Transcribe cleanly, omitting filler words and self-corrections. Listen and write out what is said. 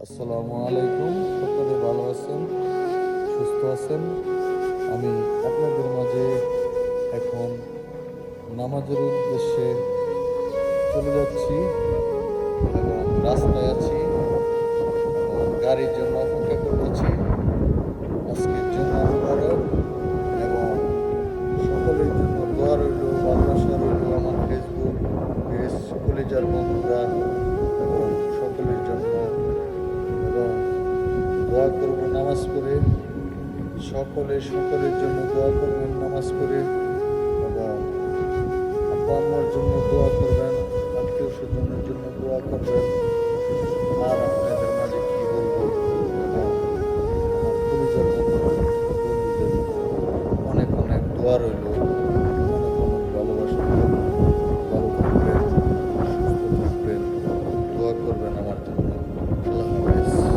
আসসালামু আলাইকুম। সকলে ভালো আছেন, সুস্থ আছেন। আমি আপনাদের মাঝে এখন নামাজের উদ্দেশ্যে চলে যাচ্ছি এবং রাস্তায় আছি এবং গাড়ির জন্য অপেক্ষা করতেছি। আজকের জন্য মুবারক এবং সকলের জন্য দোয়া রইল, ভালোবাসা রইল। আমার ফেসবুক পেজ কলিজার বন্ধুরা এবং সকলের জন্য এবং দোয়া করব নামাজ পড়ে। সকলের জন্য দোয়া করবেন নামাজ পড়ে এবং আব্বা আম্মার জন্য দোয়া করবেন, আত্মীয় স্বজনের জন্য দোয়া করবেন। আর